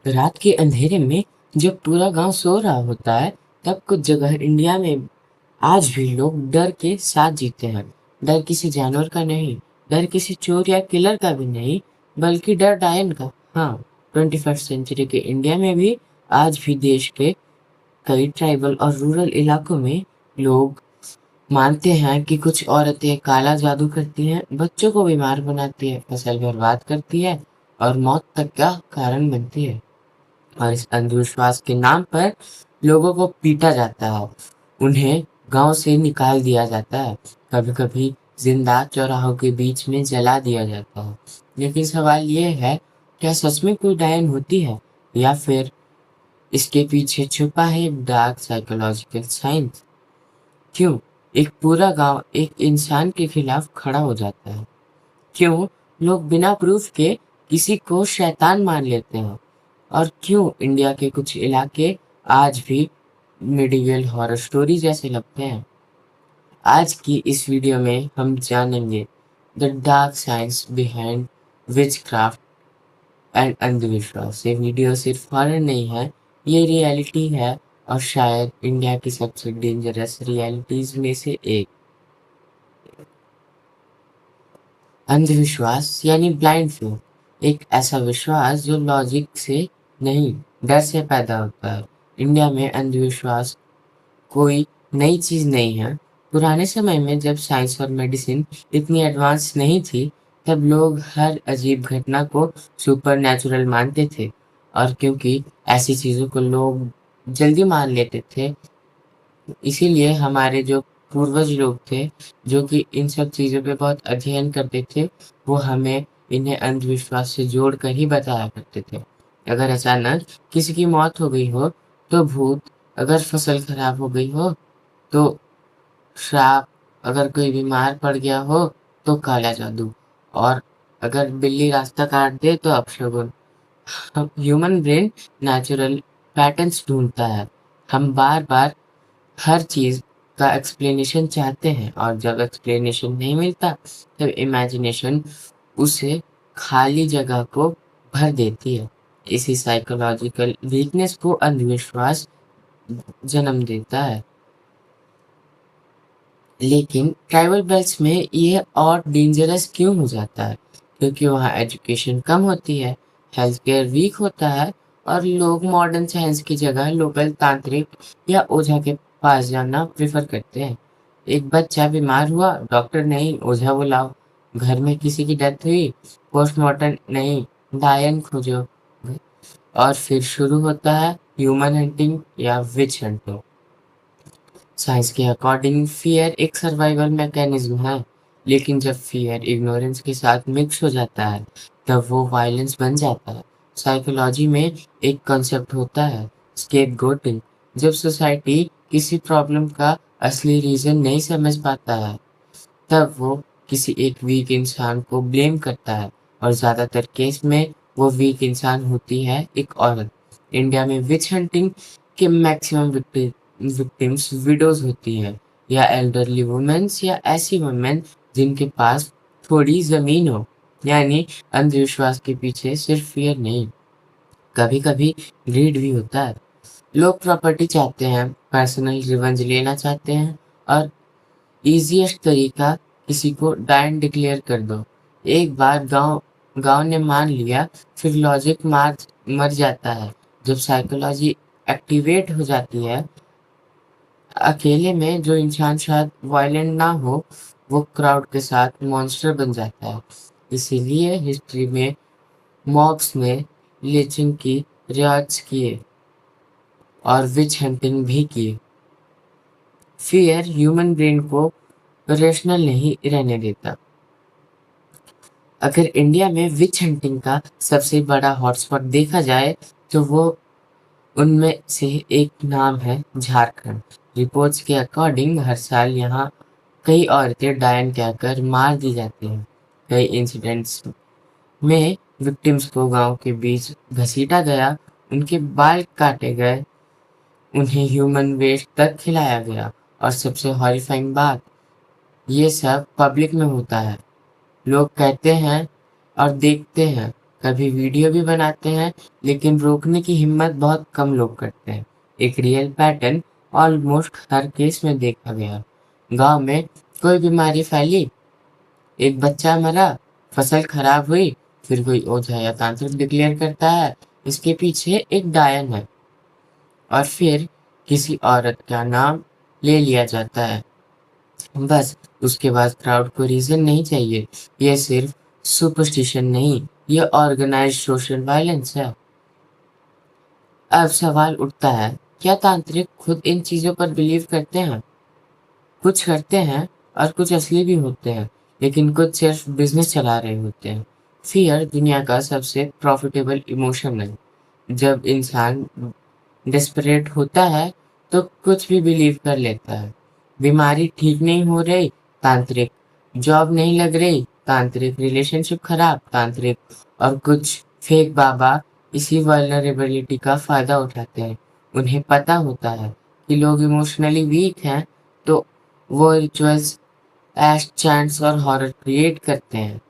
रात के अंधेरे में जब पूरा गांव सो रहा होता है, तब कुछ जगह इंडिया में आज भी लोग डर के साथ जीते हैं। डर किसी जानवर का नहीं, डर किसी चोर या किलर का भी नहीं, बल्कि डर डायन का। हाँ, 21st सेंचुरी के इंडिया में भी आज भी देश के कई ट्राइबल और रूरल इलाकों में लोग मानते हैं कि कुछ औरतें काला जादू करती हैं, बच्चों को बीमार बनाती है, फसल बर्बाद करती है और मौत तक का कारण बनती है। और इस अंधविश्वास के नाम पर लोगों को पीटा जाता है, उन्हें गांव से निकाल दिया जाता है, कभी-कभी जिंदा चौराहों के बीच में जला दिया जाता है। लेकिन सवाल ये है, क्या सच में कोई डायन होती है या फिर इसके पीछे छुपा है एक डार्क साइकोलॉजिकल साइंस? क्यों एक पूरा गांव एक इंसान के खिलाफ खड़ा हो जाता है? क्यों लोग बिना प्रूफ के किसी को शैतान मान लेते हैं? और क्यों इंडिया के कुछ इलाके आज भी मिडिवल हॉरर स्टोरी जैसे लगते हैं? आज की इस वीडियो में हम जानेंगे the dark science behind witchcraft and अंधविश्वास। ये वीडियो सिर्फ हॉरर नहीं है, ये रियलिटी है, और शायद इंडिया की सबसे डेंजरस रियलिटीज में से एक। अंधविश्वास यानी ब्लाइंड फेथ, एक ऐसा विश्वास जो लॉजिक से नहीं, डर से पैदा होता है। इंडिया में अंधविश्वास कोई नई चीज नहीं है। पुराने समय में जब साइंस और मेडिसिन इतनी एडवांस नहीं थी, तब लोग हर अजीब घटना को सुपर नेचुरल मानते थे। और क्योंकि ऐसी चीजों को लोग जल्दी मान लेते थे, इसीलिए हमारे जो पूर्वज लोग थे, जो कि इन सब चीज़ों पे बहुत अध्ययन करते थे, वो हमें इन्हें अंधविश्वास से जोड़ कर ही बताया करते थे। अगर अचानक किसी की मौत हो गई हो, तो भूत, अगर फसल खराब हो गई हो, तो श्राप, अगर कोई बीमार पड़ गया हो, तो काला जादू, और अगर बिल्ली रास्ता काट दे तो अपशगुन। ह्यूमन ब्रेन नेचुरल पैटर्न्स ढूंढता है। हम बार बार हर चीज़ का एक्सप्लेनेशन चाहते हैं, और जब एक्सप्लेनेशन नहीं मिलता, तब इमेजिनेशन उसे खाली जगह को भर देती है। इसी साइकोलॉजिकल वीकनेस को अंधविश्वास जन्म देता है। लेकिन ट्राइबल बेल्ट्स में ये और डेंजरस क्यों हो जाता है? क्योंकि वहाँ एजुकेशन कम होती है, हेल्थ केयर वीक होता है, और लोग मॉडर्न साइंस की जगह लोकल तांत्रिक या ओझा के पास जाना प्रेफर करते हैं। एक बच्चा बीमार हुआ, डॉक्टर नहीं, ओझा बुलाओ। घर में किसी की डेथ हुई, पोस्टमार्टम नहीं, डायन खोजो। और फिर शुरू होता है ह्यूमन हंटिंग या विच हंटिंग। साइंस के अकॉर्डिंग फियर एक सर्वाइवल मैकेनिज्म है, लेकिन जब फियर इग्नोरेंस के साथ मिक्स हो जाता है, तब वो वायलेंस बन जाता है। साइकोलॉजी में एक कॉन्सेप्ट होता है, स्केपगोटिंग। जब सोसाइटी किसी प्रॉब्लम का असली रीजन नहीं समझ पाता है, तब वो किसी एक वीक इंसान को ब्लेम करता है, और ज़्यादातर केस में वो वीक इंसान होती है एक औरत। इंडिया में विच हंटिंग के मैक्सिमम विक्टिम्स विडोज होती हैं, या एल्डरली वुमेन्स, या ऐसी वुमेन जिनके पास थोड़ी ज़मीन हो। यानी अंधविश्वास के पीछे सिर्फ फियर नहीं, कभी-कभी ग्रीड भी होता है। लोग प्रॉपर्टी चाहते हैं, पर्सनल रिवेंज लेना चाहते हैं, और ईज़ीएस्ट तरीका किसी को डायन डिक्लेयर कर दो। एक बार गाँव गाँव ने मान लिया, फिर लॉजिक मर जाता है। जब साइकोलॉजी एक्टिवेट हो जाती है, अकेले में जो इंसान शायद वायलेंट ना हो, वो क्राउड के साथ मॉन्स्टर बन जाता है। इसीलिए हिस्ट्री में मॉब्स ने लिंचिंग की, रियॉट्स किए, और विच हंटिंग भी किए। फियर ह्यूमन ब्रेन को रेशनल नहीं रहने देता। अगर इंडिया में विच हंटिंग का सबसे बड़ा हॉटस्पॉट देखा जाए, तो वो उनमें से एक नाम है झारखंड। रिपोर्ट्स के अकॉर्डिंग हर साल यहाँ कई औरतें डायन कहकर मार दी जाती हैं। कई इंसिडेंट्स में विक्टिम्स को गांव के बीच घसीटा गया, उनके बाल काटे गए, उन्हें ह्यूमन वेस्ट तक खिलाया गया, और सबसे हॉरिफाइंग बात, ये सब पब्लिक में होता है। लोग कहते हैं और देखते हैं, कभी वीडियो भी बनाते हैं, लेकिन रोकने की हिम्मत बहुत कम लोग करते हैं। एक रियल पैटर्न ऑलमोस्ट हर केस में देखा गया। गांव में कोई बीमारी फैली, एक बच्चा मरा, फसल खराब हुई, फिर कोई ओझा या तांत्रिक डिक्लेयर करता है इसके पीछे एक डायन है, और फिर किसी औरत का नाम ले लिया जाता है। बस उसके बाद क्राउड को रीजन नहीं चाहिए। ये सिर्फ सुपरस्टिशन नहीं, ये ऑर्गेनाइज्ड सोशल वायलेंस है। अब सवाल उठता है, क्या तांत्रिक खुद इन चीजों पर बिलीव करते हैं? कुछ करते हैं और कुछ असली भी होते हैं, लेकिन कुछ सिर्फ बिजनेस चला रहे होते हैं। फियर दुनिया का सबसे प्रॉफिटेबल इमोशन है। जब इंसान डेस्परेट होता है तो कुछ भी बिलीव कर लेता है। बीमारी ठीक नहीं हो रही, तांत्रिक। जॉब नहीं लग रही, तांत्रिक। रिलेशनशिप खराब, तांत्रिक। और कुछ फेक बाबा इसी वल्नरेबिलिटी का फायदा उठाते हैं। उन्हें पता होता है कि लोग इमोशनली वीक हैं, तो वो रिचुअल्स, एश चैंट्स और हॉरर क्रिएट करते हैं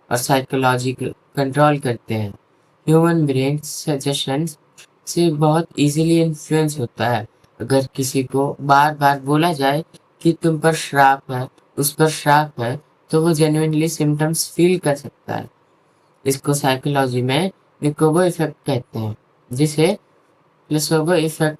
और साइकोलॉजी कंट्रोल करते हैं। ह्यूमन ब्रेन सजेशंस से बहुत इजीली इन्फ्लुएंस होता है। अगर किसी को बार बार बोला जाए कि तुम पर श्राप है, उस पर श्राप है, तो वो जेन्युइनली सिम्टम्स फील कर सकता है। इसको साइकोलॉजी में निकोबो इफेक्ट कहते हैं, जिसे प्लेसोबो इफेक्ट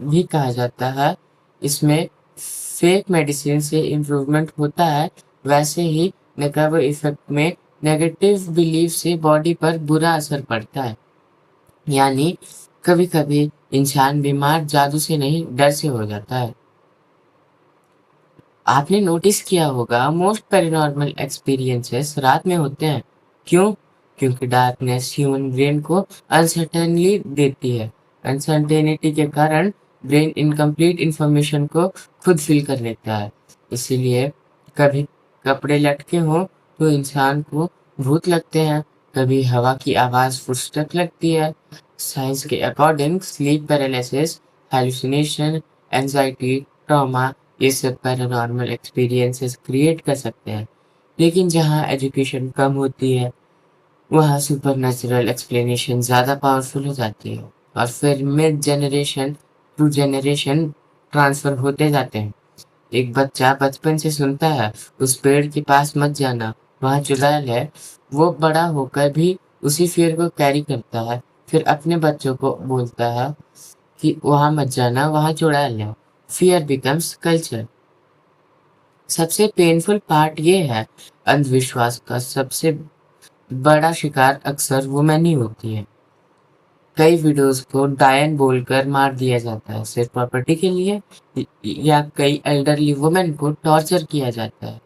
भी कहा जाता है। इसमें फेक मेडिसिन से इम्प्रूवमेंट होता है, वैसे ही निकोबो इफेक्ट में नेगेटिव बिलीफ से बॉडी पर बुरा असर पड़ता है। यानी कभी कभी इंसान बीमार जादू से नहीं, डर से हो जाता है। आपने नोटिस किया होगा, मोस्ट पैरानॉर्मल एक्सपीरियंसेस रात में होते हैं। क्यों? क्योंकि डार्कनेस ह्यूमन ब्रेन को अनसर्टेनली देती है। अनसर्टेनिटी के कारण ब्रेन इनकम्प्लीट इंफॉर्मेशन को खुद फिल कर लेता है। इसीलिए कभी कपड़े लटके हों तो इंसान को भूत लगते हैं, कभी हवा की आवाज़ फुटस्टेप लगती है। साइंस के according sleep paralysis, hallucination, anxiety, trauma, ये सब पैरानॉर्मल एक्सपीरियंसेस क्रिएट कर सकते हैं। लेकिन जहाँ एजुकेशन कम होती है, वहाँ सुपरनैचुरल एक्सप्लेनेशन ज़्यादा पावरफुल हो जाती है, और फिर mid generation to generation transfer होते जाते हैं। एक बच्चा बचपन से सुनता है, उस पेड़ के पास मत जाना, वहाँ चुड़ैल है। वो बड़ा होकर भी उसी फियर को कैरी करता है, फिर अपने बच्चों को बोलता है कि वहाँ मत जाना, वहाँ चुड़ैल है। Fear becomes culture. सबसे पेनफुल पार्ट ये है, अंधविश्वास का सबसे बड़ा शिकार अक्सर वुमेन ही होती है। कई वीडियोस को डायन बोलकर मार दिया जाता है सिर्फ प्रॉपर्टी के लिए, या कई एल्डरली वुमेन को टॉर्चर किया जाता है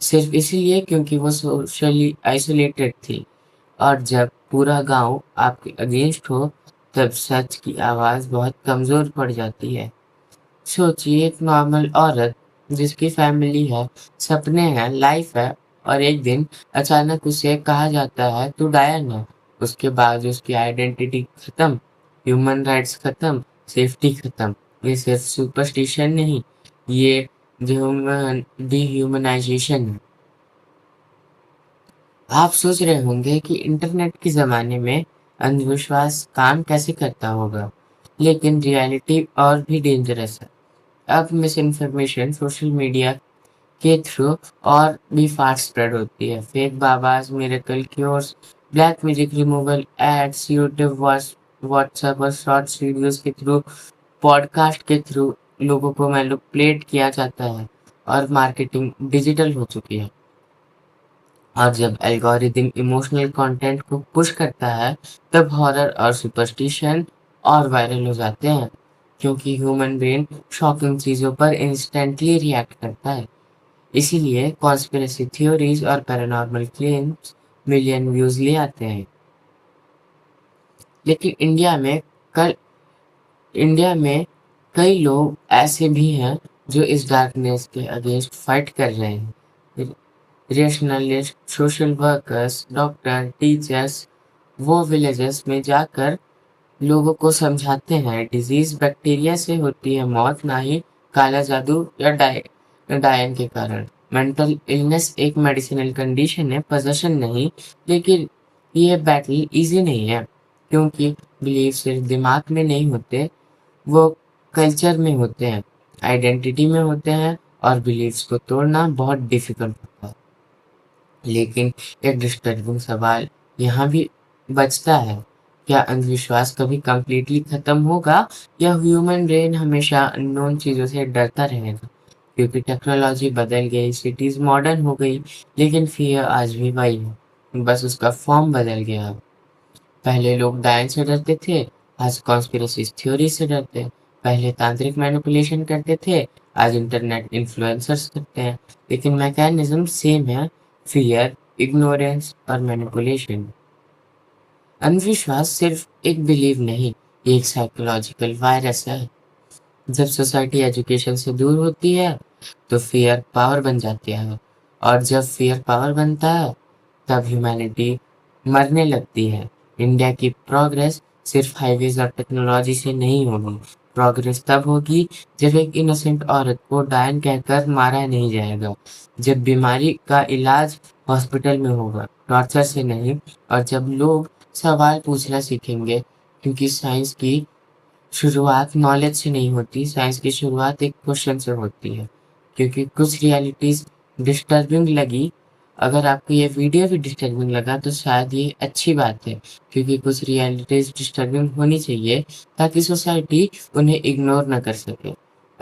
सिर्फ इसीलिए क्योंकि वो सोशली आइसोलेटेड थी। और जब पूरा गांव आपके अगेंस्ट हो, तब सच की आवाज़ बहुत कमज़ोर पड़ जाती है। सोचिए, एक नॉर्मल औरत जिसकी फैमिली है, सपने हैं, लाइफ है, और एक दिन अचानक उसे कहा जाता है तू डायन है। उसके बाद उसकी आइडेंटिटी खत्म, ह्यूमन राइट्स खत्म, सेफ्टी खत्म। ये सिर्फ सुपरस्टिशन नहीं, ये डिह्यूमनाइजेशन है। आप सोच रहे होंगे कि इंटरनेट के ज़माने में अंधविश्वास काम कैसे करता होगा, लेकिन रियलिटी और भी डेंजरस है। अब मिस इन्फॉर्मेशन सोशल मीडिया के थ्रू और भी फास्ट स्प्रेड होती है। Fake babas, miracle cures, black music removal, ads, YouTube, WhatsApp और शॉर्ट्स वीडियोस के थ्रू, पॉडकास्ट के थ्रू लोगों को मैनिपुलेट किया जाता है, और मार्केटिंग डिजिटल हो चुकी है। और जब एल्गोरिदम इमोशनल कंटेंट को पुश करता है, तब हॉरर और सुपरस्टिशन और वायरल हो जाते हैं, क्योंकि ह्यूमन ब्रेन शॉकिंग चीज़ों पर इंस्टेंटली रिएक्ट करता है। इसीलिए कॉन्स्पिरेसी थ्योरीज और पैरानॉर्मल क्लेम्स मिलियन व्यूज ले आते हैं। लेकिन कल इंडिया में कई लोग ऐसे भी हैं जो इस डार्कनेस के अगेंस्ट फाइट कर रहे हैं। Rationalist, social workers, doctor, teachers, वो विलेजेस में जाकर लोगों को समझाते हैं डिजीज बैक्टीरिया से होती है मौत, ना ही काला जादू या डायन के कारण। मेंटल इलनेस एक मेडिसिनल कंडीशन है, पोजेशन नहीं। लेकिन ये बैटल ईज़ी नहीं है, क्योंकि बिलीफ सिर्फ दिमाग में नहीं होते, वो कल्चर में होते हैं, आइडेंटिटी में होते हैं और बिलीफ्स को तोड़ना बहुत डिफ़िकल्ट होता है। लेकिन एक डिस्टर्बिंग सवाल यहाँ भी बचता है, क्या अंधविश्वास कभी कंप्लीटली खत्म होगा या ह्यूमन ब्रेन हमेशा अननोन चीज़ों से डरता रहेगा? क्योंकि टेक्नोलॉजी बदल गई, सिटीज़ मॉडर्न हो गई, लेकिन फियर आज भी वही है, बस उसका फॉर्म बदल गया है। पहले लोग डायन से डरते थे, आज कॉन्स्पिरेसी थ्योरी से डरते हैं। पहले तांत्रिक मैनिपुलेशन करते थे, आज इंटरनेट इन्फ्लुएंसर्स करते हैं। लेकिन मैकेनिज्म सेम है, फियर, इग्नोरेंस और मैनिपुलेशन। अंधविश्वास सिर्फ एक बिलीव नहीं, ये एक साइकोलॉजिकल वायरस है। जब सोसाइटी एजुकेशन से दूर होती है, तो फियर पावर बन जाती है, और जब फियर पावर बनता है, तब ह्यूमैनिटी मरने लगती है। इंडिया की प्रोग्रेस सिर्फ हाईवेज और टेक्नोलॉजी से नहीं होगी। प्रोग्रेस तब होगी जब एक इनोसेंट औरत को डायन कहकर मारा नहीं जाएगा, जब बीमारी का इलाज हॉस्पिटल में होगा, टॉर्चर से नहीं, और जब लोग सवाल पूछना सीखेंगे, क्योंकि साइंस की शुरुआत नॉलेज से नहीं होती, साइंस की शुरुआत एक क्वेश्चन से होती है। क्योंकि कुछ रियलिटीज़ डिस्टर्बिंग लगी, अगर आपको ये वीडियो भी डिस्टर्बिंग लगा तो शायद ये अच्छी बात है, क्योंकि कुछ रियलिटीज़ डिस्टर्बिंग होनी चाहिए ताकि सोसाइटी उन्हें इग्नोर ना कर सके।